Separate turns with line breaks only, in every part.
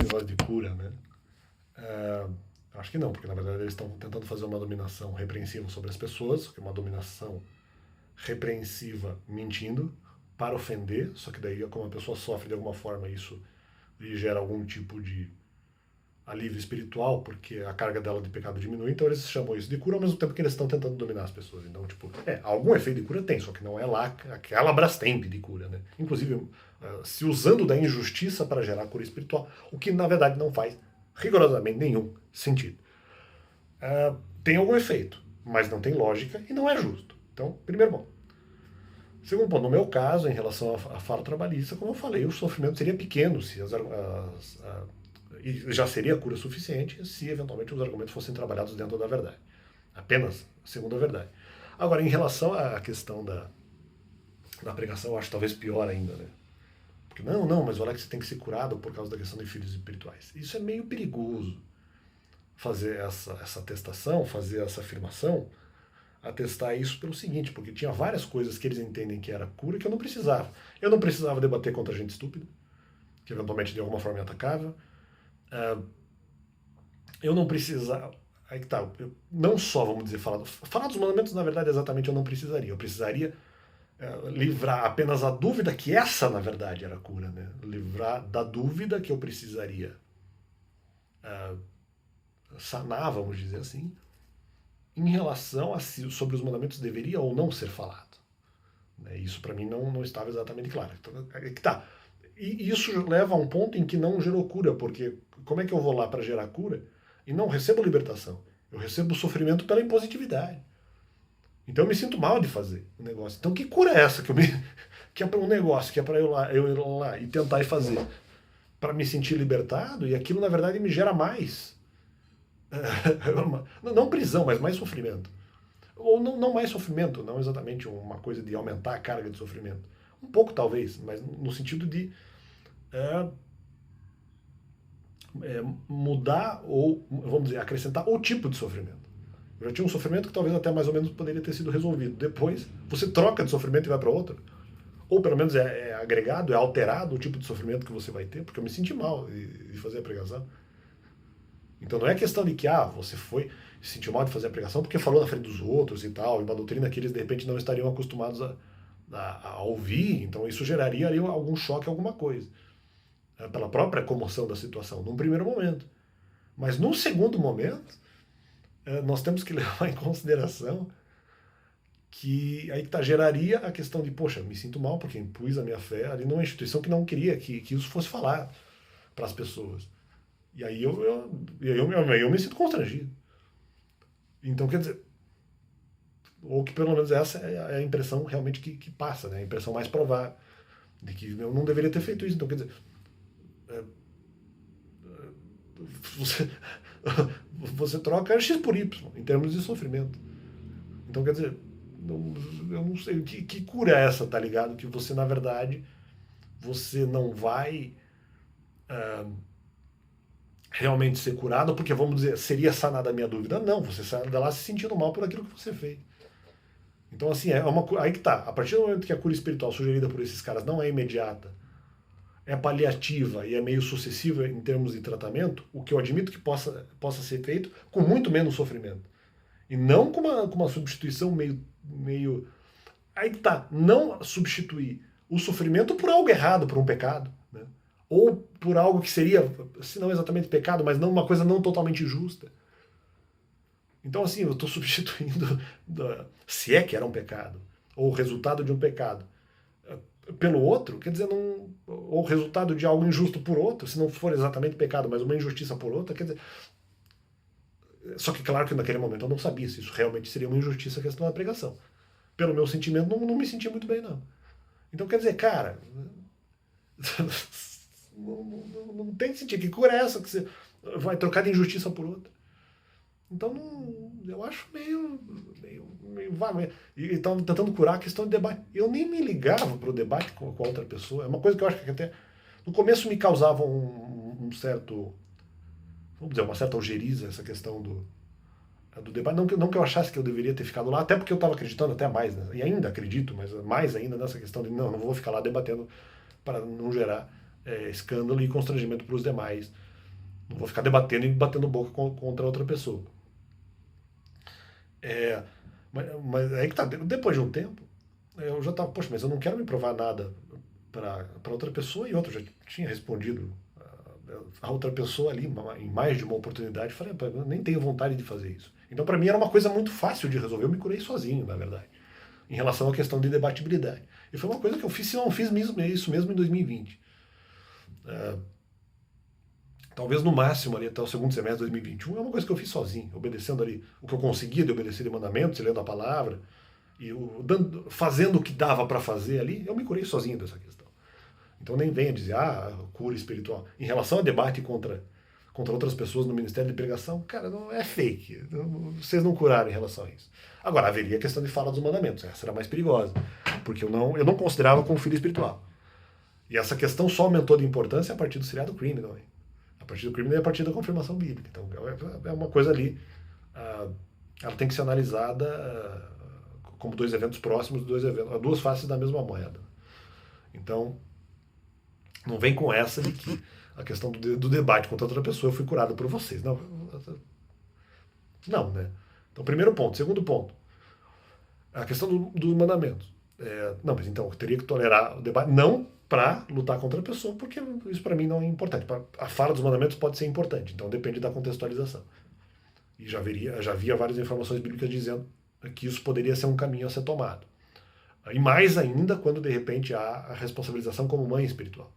negócio de cura, né? Acho que não, porque na verdade eles estão tentando fazer uma dominação repreensiva sobre as pessoas, que é uma dominação repreensiva mentindo para ofender, só que daí como a pessoa sofre de alguma forma isso lhe gera algum tipo de alívio espiritual, porque a carga dela de pecado diminui, então eles chamam isso de cura ao mesmo tempo que eles estão tentando dominar as pessoas. Então, tipo, algum efeito de cura tem, só que não é lá aquela Brastemp de cura, né? Inclusive, se usando da injustiça para gerar cura espiritual, o que na verdade não faz rigorosamente nenhum sentido. Tem algum efeito, mas não tem lógica e não é justo. Então, primeiro ponto. Segundo ponto, no meu caso, em relação à fala trabalhista, como eu falei, o sofrimento seria pequeno se e já seria cura suficiente se eventualmente os argumentos fossem trabalhados dentro da verdade. Apenas segundo a verdade. Agora, em relação à questão da pregação, eu acho talvez pior ainda, né? Porque não, mas olha que você tem que ser curado por causa da questão de filhos espirituais. Isso é meio perigoso. Fazer essa atestação, fazer essa afirmação, atestar isso pelo seguinte, porque tinha várias coisas que eles entendem que era cura que eu não precisava. Eu não precisava debater contra gente estúpida, que eventualmente de alguma forma me atacava. Eu não precisava. Aí que tá. Não só, vamos dizer, falar dos mandamentos, na verdade, exatamente eu não precisaria. Eu precisaria livrar apenas a dúvida que essa, na verdade, era a cura, né? Livrar da dúvida que eu precisaria sanar, vamos dizer assim, em relação a se sobre os mandamentos deveria ou não ser falado. Isso para mim não estava exatamente claro. Então, é que tá. E isso leva a um ponto em que não gerou cura, porque como é que eu vou lá para gerar cura e não recebo libertação? Eu recebo sofrimento pela impositividade. Então eu me sinto mal de fazer o negócio. Então que cura é essa que é para um negócio que é para eu ir lá e tentar ir fazer para me sentir libertado e aquilo na verdade me gera mais não prisão, mas mais sofrimento. Ou não mais sofrimento, não exatamente uma coisa de aumentar a carga de sofrimento. Um pouco talvez, mas no sentido de mudar ou, vamos dizer, acrescentar o tipo de sofrimento. Eu já tinha um sofrimento que talvez até mais ou menos poderia ter sido resolvido. Depois, você troca de sofrimento e vai para outro. Ou pelo menos é agregado, é alterado o tipo de sofrimento que você vai ter, porque eu me senti mal de fazer a pregação. Então não é questão de que você se sentiu mal de fazer a pregação porque falou na frente dos outros e tal, e uma doutrina que eles de repente não estariam acostumados a ouvir, então isso geraria ali algum choque, alguma coisa. Pela própria comoção da situação, num primeiro momento. Mas num segundo momento, nós temos que levar em consideração que aí geraria a questão de, poxa, me sinto mal porque impus a minha fé ali numa instituição que não queria que isso fosse falado para as pessoas. E aí eu me sinto constrangido. Então, quer dizer, ou que pelo menos essa é a impressão realmente que passa, né? A impressão mais provável de que eu não deveria ter feito isso. Então, quer dizer, você, você troca X por Y em termos de sofrimento. Então, quer dizer, eu não sei que cura é essa, tá ligado? Que você, na verdade, você não vai realmente ser curado, porque, vamos dizer, seria sanada a minha dúvida. Não, você sai de lá se sentindo mal por aquilo que você fez. Então, assim, aí que tá. A partir do momento que a cura espiritual sugerida por esses caras não é imediata, é paliativa e é meio sucessiva em termos de tratamento, o que eu admito que possa ser feito com muito menos sofrimento. E não com uma substituição meio. Aí que tá. Não substituir o sofrimento por algo errado, por um pecado. Né? Ou por algo que seria, se não exatamente pecado, mas não uma coisa não totalmente justa. Então, assim, eu estou substituindo, se é que era um pecado, ou o resultado de um pecado, pelo outro, quer dizer, não, ou o resultado de algo injusto por outro, se não for exatamente pecado, mas uma injustiça por outra, quer dizer. Só que, claro que naquele momento eu não sabia se isso realmente seria uma injustiça a questão da pregação. Pelo meu sentimento, não me senti muito bem, não. Então, quer dizer, cara, não tem sentido. Que cura é essa que você vai trocar de injustiça por outra? Então, eu acho meio vago. E estavam tentando curar a questão de debate. Eu nem me ligava para o debate com a outra pessoa. É uma coisa que eu acho que até no começo me causava um certo, vamos dizer, uma certa algeriza essa questão do debate. Não que eu achasse que eu deveria ter ficado lá, até porque eu estava acreditando até mais, né? E ainda acredito, mas mais ainda nessa questão de não vou ficar lá debatendo para não gerar escândalo e constrangimento para os demais Não vou ficar debatendo e batendo boca contra outra pessoa. É, mas aí que tá, depois de um tempo, eu já tava, poxa, mas eu não quero me provar nada para outra pessoa, e outra, eu já tinha respondido a outra pessoa ali em mais de uma oportunidade, falei, eu nem tenho vontade de fazer isso. Então, para mim, era uma coisa muito fácil de resolver, eu me curei sozinho, na verdade, em relação à questão de debatibilidade. E foi uma coisa que eu fiz, se não fiz mesmo, isso mesmo em 2020. Talvez no máximo ali até o segundo semestre de 2021, é uma coisa que eu fiz sozinho, obedecendo ali o que eu conseguia de obedecer de mandamentos, lendo a palavra, e fazendo o que dava para fazer ali, eu me curei sozinho dessa questão. Então nem venha dizer, cura espiritual. Em relação a debate contra outras pessoas no Ministério de Pregação, cara, não é fake. Vocês não curaram em relação a isso. Agora, haveria a questão de fala dos mandamentos, essa era mais perigosa, porque eu não considerava como filho espiritual. E essa questão só aumentou de importância a partir do seriado Criminal. A partir do Criminal e a partir da confirmação bíblica. Então é uma coisa ali, ela tem que ser analisada como dois eventos próximos, duas faces da mesma moeda. Então, não vem com essa de que a questão do debate contra outra pessoa eu fui curado por vocês. Não, né? Então, primeiro ponto. Segundo ponto, a questão do mandamento. Não, mas então eu teria que tolerar o debate, não para lutar contra a pessoa, porque isso para mim não é importante. A fala dos mandamentos pode ser importante, então depende da contextualização. E já havia várias informações bíblicas dizendo que isso poderia ser um caminho a ser tomado. E mais ainda quando de repente há a responsabilização como mãe espiritual.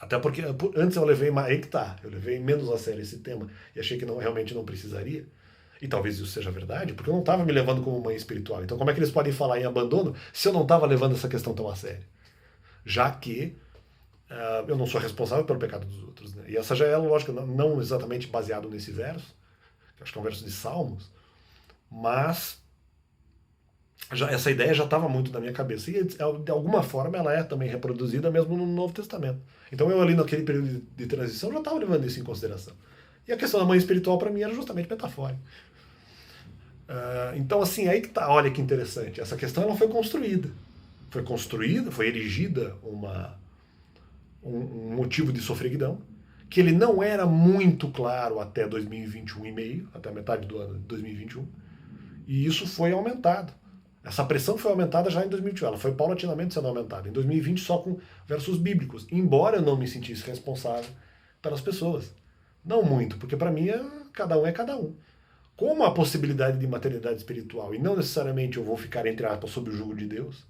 Até porque antes eu levei eu levei menos a sério esse tema e achei que realmente não precisaria. E talvez isso seja verdade, porque eu não estava me levando como mãe espiritual. Então como é que eles podem falar em abandono se eu não estava levando essa questão tão a sério? Já que eu não sou responsável pelo pecado dos outros. Né? E essa já é, lógico, não exatamente baseado nesse verso, que acho que é um verso de Salmos, mas essa ideia já estava muito na minha cabeça. E de alguma forma ela é também reproduzida mesmo no Novo Testamento. Então eu ali naquele período de transição já estava levando isso em consideração. E a questão da mãe espiritual para mim era justamente metafórica. Então assim, aí que tá, olha que interessante. Essa questão ela foi construída. Foi erigida um motivo de sofreguidão, que ele não era muito claro até 2021 e meio, até a metade do ano de 2021, e isso foi aumentado. Essa pressão foi aumentada já em 2021, ela foi paulatinamente sendo aumentada. Em 2020 só com versos bíblicos, embora eu não me sentisse responsável pelas pessoas. Não muito, porque para mim cada um é cada um. Como a possibilidade de maternidade espiritual, e não necessariamente eu vou ficar, entre aspas, sob o jugo de Deus,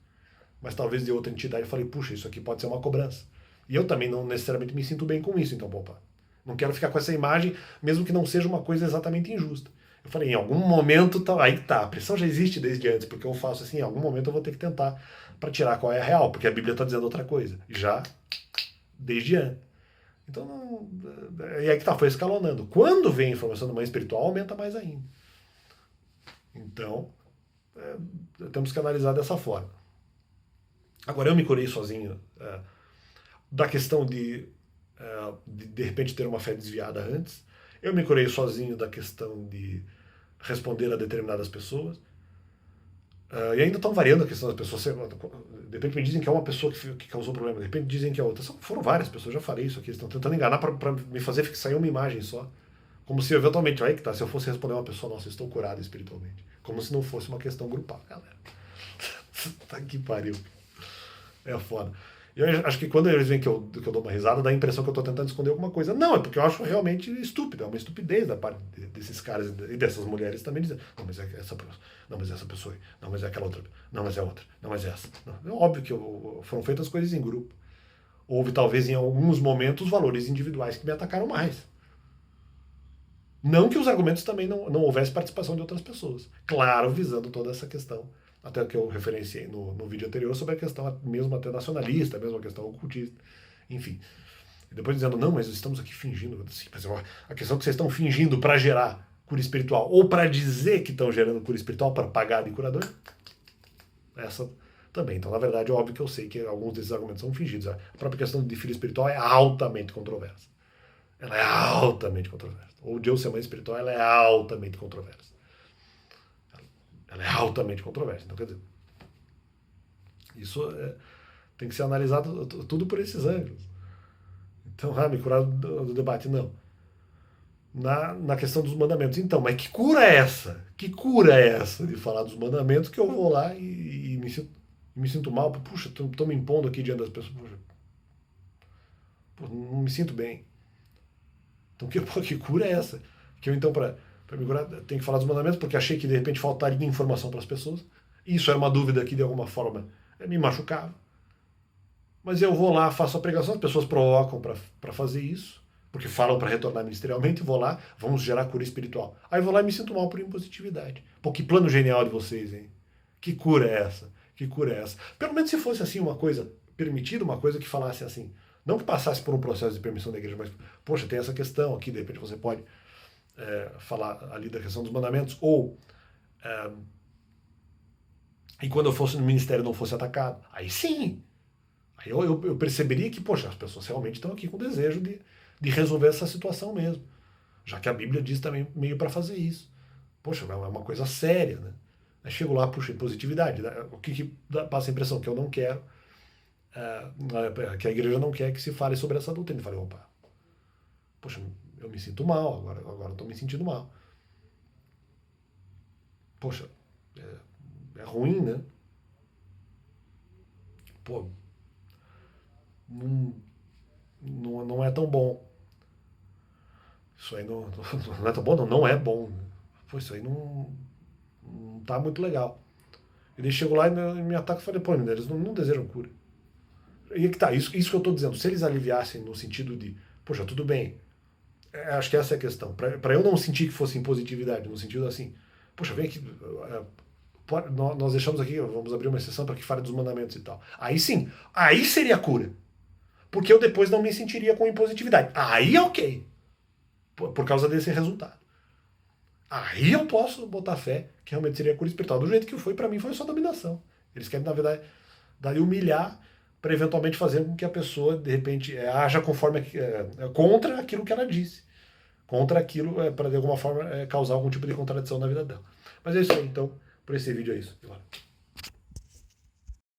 mas talvez de outra entidade, eu falei, puxa, isso aqui pode ser uma cobrança. E eu também não necessariamente me sinto bem com isso, então, opa, não quero ficar com essa imagem, mesmo que não seja uma coisa exatamente injusta. Eu falei, em algum momento, aí tá, a pressão já existe desde antes, porque eu faço assim, em algum momento eu vou ter que tentar para tirar qual é a real, porque a Bíblia está dizendo outra coisa, já desde antes. Então, e aí que tá, foi escalonando. Quando vem a informação da mãe espiritual, aumenta mais ainda. Então, temos que analisar dessa forma. Agora, eu me curei sozinho da questão de repente ter uma fé desviada antes. Eu me curei sozinho da questão de responder a determinadas pessoas. E ainda estão variando a questão das pessoas. De repente me dizem que é uma pessoa que causou problema, de repente dizem que é outra. Foram várias pessoas, já falei isso aqui, estão tentando enganar para me fazer sair uma imagem só. Como se eventualmente, aí que tá, se eu fosse responder uma pessoa, nossa, eu estou curado espiritualmente. Como se não fosse uma questão grupal, galera. Tá que pariu. É foda. Eu acho que quando eles veem que eu dou uma risada, dá a impressão que eu estou tentando esconder alguma coisa. Não, é porque eu acho realmente estúpido. É uma estupidez da parte desses caras e dessas mulheres também dizer, não, mas é essa pessoa. Não, mas é essa pessoa. Não, mas é aquela outra. Não, mas é outra. Não, mas é essa. Não, é óbvio que foram feitas coisas em grupo. Houve, talvez, em alguns momentos, valores individuais que me atacaram mais. Não que os argumentos também não houvesse participação de outras pessoas. Claro, visando toda essa questão, até que eu referenciei no vídeo anterior, sobre a questão mesmo até nacionalista, mesmo a questão ocultista, enfim. E depois dizendo, não, mas estamos aqui fingindo. Assim, mas a questão é que vocês estão fingindo para gerar cura espiritual, ou para dizer que estão gerando cura espiritual para pagar de curador, essa também. Então, na verdade, é óbvio que eu sei que alguns desses argumentos são fingidos. A própria questão de filho espiritual é altamente controversa. Ela é altamente controversa. Ou Deus ser mãe espiritual, ela é altamente controversa. Ela é altamente controversa. Então, quer dizer, isso tem que ser analisado tudo por esses ângulos. Então, me curar do debate, não. na questão dos mandamentos. Então, mas que cura é essa? Que cura é essa de falar dos mandamentos que eu vou lá e me sinto mal? Puxa, estou me impondo aqui diante das pessoas. Puxa, não me sinto bem. Então, que cura é essa? Que eu, então, para me curar, tenho que falar dos mandamentos porque achei que, de repente, faltaria informação para as pessoas. Isso era uma dúvida que, de alguma forma, me machucava. Mas eu vou lá, faço a pregação, as pessoas provocam para fazer isso, porque falam para retornar ministerialmente, vou lá, vamos gerar cura espiritual. Aí vou lá e me sinto mal por impositividade. Pô, que plano genial de vocês, hein? Que cura é essa? Que cura é essa? Pelo menos se fosse assim uma coisa permitida, uma coisa que falasse assim, não que passasse por um processo de permissão da igreja, mas, poxa, tem essa questão aqui, de repente você pode falar ali da questão dos mandamentos, ou e quando eu fosse no ministério não fosse atacado. Aí sim, aí eu perceberia que, poxa, as pessoas realmente estão aqui com desejo de resolver essa situação mesmo. Já que a Bíblia diz também meio para fazer isso. Poxa, é uma coisa séria, né? Aí chego lá, puxa, positividade. O que passa a impressão? Que eu não quero, que a igreja não quer que se fale sobre essa doutrina. Eu falei, opa, poxa, eu me sinto mal, agora estou me sentindo mal. Poxa, é ruim, né? Pô, não é tão bom. Isso aí não é tão bom, não é bom. Pô, isso aí não tá muito legal. E daí chego lá e me ataca e falei, pô, eles não desejam cura. E que tá, isso que eu estou dizendo, se eles aliviassem no sentido de, poxa, tudo bem, acho que essa é a questão. Para eu não sentir que fosse impositividade, no sentido assim, poxa, vem aqui, nós deixamos aqui, vamos abrir uma exceção para que fale dos mandamentos e tal. Aí sim, aí seria cura. Porque eu depois não me sentiria com impositividade. Aí ok. Por causa desse resultado. Aí eu posso botar fé que realmente seria cura espiritual. Do jeito que foi, para mim, foi só dominação. Eles querem, na verdade, daí humilhar para eventualmente fazer com que a pessoa, de repente, haja conforme contra aquilo que ela disse. Contra aquilo, para de alguma forma causar algum tipo de contradição na vida dela. Mas é isso aí, então, por esse vídeo é isso.